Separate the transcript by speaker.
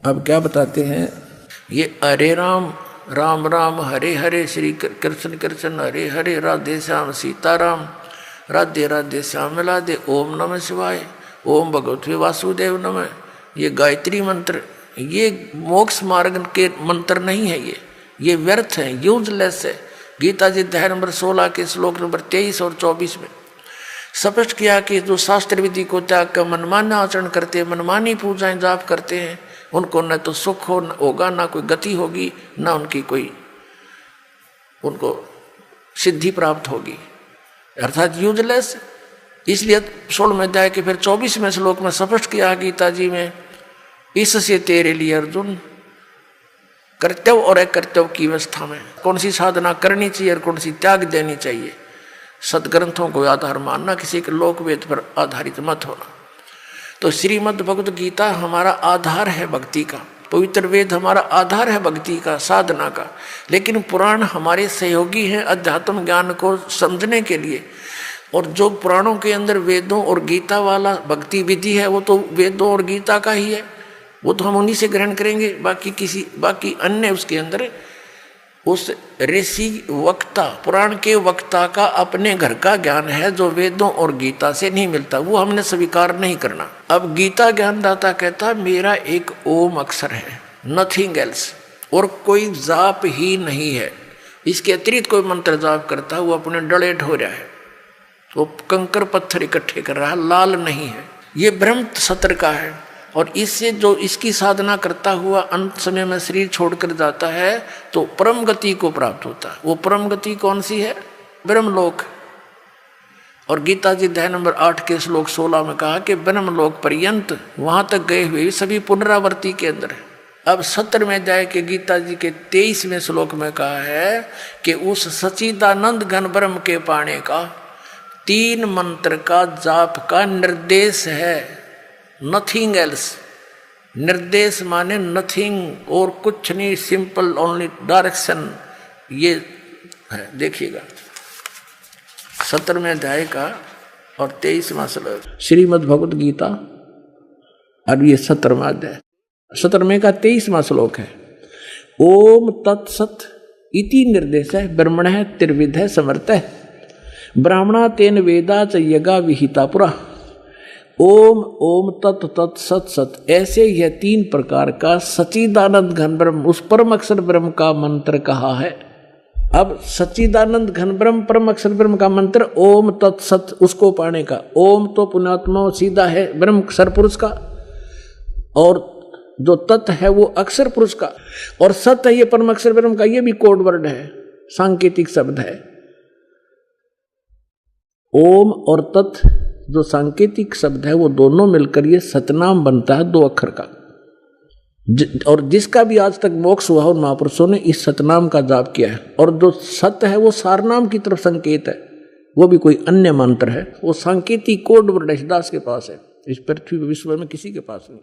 Speaker 1: अब क्या बताते हैं, ये हरे राम राम राम हरे हरे, श्री कृष्ण कृष्ण हरे हरे, राधे श्याम सीताराम, राधे राधे श्याम राधे, ओम नमः शिवाय, ओम भगवते वासुदेव नमः। ये गायत्री मंत्र, ये मोक्ष मार्ग के मंत्र नहीं है, ये व्यर्थ है, यूजलेस है। गीता जी अध्याय नंबर 16 के श्लोक नंबर 23 और 24 में स्पष्ट किया कि जो शास्त्र विधि को त्याग कर मनमाना आचरण करते हैं, मनमानी पूजाएं जाप करते हैं, उनको न तो सुख होगा, ना कोई गति होगी, ना उनकी कोई उनको सिद्धि प्राप्त होगी, अर्थात यूजलेस। इसलिए 16वें अध्याय के फिर 24वें श्लोक में स्पष्ट किया गीता जी में, इससे तेरे लिए अर्जुन कर्तव्य और अकर्तव्य की अवस्था में कौन सी साधना करनी चाहिए और कौन सी त्याग देनी चाहिए। सदग्रंथों को आधार मानना, किसी के लोक वेद पर आधारित मत होना। तो श्रीमद् भगवत गीता हमारा आधार है भक्ति का, पवित्र वेद हमारा आधार है भक्ति का, साधना का। लेकिन पुराण हमारे सहयोगी हैं अध्यात्म ज्ञान को समझने के लिए। और जो पुराणों के अंदर वेदों और गीता वाला भक्ति विधि है, वो तो वेदों और गीता का ही है, वो तो हम उन्हीं से ग्रहण करेंगे। बाकी अन्य उसके अंदर उस ऋषि वक्ता, पुराण के वक्ता का अपने घर का ज्ञान है, जो वेदों और गीता से नहीं मिलता, वो हमने स्वीकार नहीं करना। अब गीता ज्ञानदाता कहता मेरा एक ओम अक्षर है, नथिंग एल्स, और कोई जाप ही नहीं है। इसके अतिरिक्त कोई मंत्र जाप करता है वो अपने डले ढो रहा है, वो कंकर पत्थर इकट्ठे कर रहा है, लाल नहीं है। ये ब्रह्म सत्र का है। और इससे जो इसकी साधना करता हुआ अंत समय में शरीर छोड़कर जाता है तो परम गति को प्राप्त होता है। वो परम गति कौन सी है? ब्रह्मलोक। और गीता जी अध्याय नंबर 8 के श्लोक 16 में कहा कि ब्रह्मलोक पर्यंत, वहां तक गए हुए सभी पुनरावृत्ति के अंदर है। अब 17वें अध्याय के गीता जी के 23वें श्लोक में कहा है कि उस सच्चिदानंद घन ब्रह्म के पाने का 3 मंत्र का जाप का निर्देश है, नथिंग एल्स। निर्देश माने नथिंग, और कुछ नहीं, सिंपल ओनली डायरेक्शन। ये है, देखिएगा 17वें अध्याय का और 23वां श्लोक श्रीमद् भगवत गीता, और ये 17वां अध्याय, 17वें का 23वां श्लोक है। ओम तत्सत इति निर्देश है, ब्रह्मण त्रिविध समर्थ है, ब्राह्मणा तेन वेदा च यज्ञा विहिता पुरा। ओम ओम तत् तत् सत सत, ऐसे यह 3 प्रकार का सच्चिदानंद घन ब्रह्म, उस परम अक्षर ब्रह्म का मंत्र कहा है। अब सच्चिदानंद घन ब्रह्म परम अक्षर ब्रह्म का मंत्र ओम तत् सत, उसको पाने का। ओम तो पुण्यात्मा सीधा है ब्रह्म अक्षर पुरुष का, और जो तत् है वो अक्षर पुरुष का, और सत है ये परम अक्षर ब्रह्म का। ये भी कोड वर्ड है, सांकेतिक शब्द है। ओम और तत् जो सांकेतिक शब्द है, वो दोनों मिलकर ये सतनाम बनता है, 2 अक्षर का। और जिसका भी आज तक मोक्ष हुआ उन महापुरुषों ने इस सतनाम का जाप किया है। और जो सत्य है वो सारनाम की तरफ संकेत है, वो भी कोई अन्य मंत्र है, वो सांकेतिक कोड वर्ड दास के पास है, इस पृथ्वी विश्व में किसी के पास नहीं।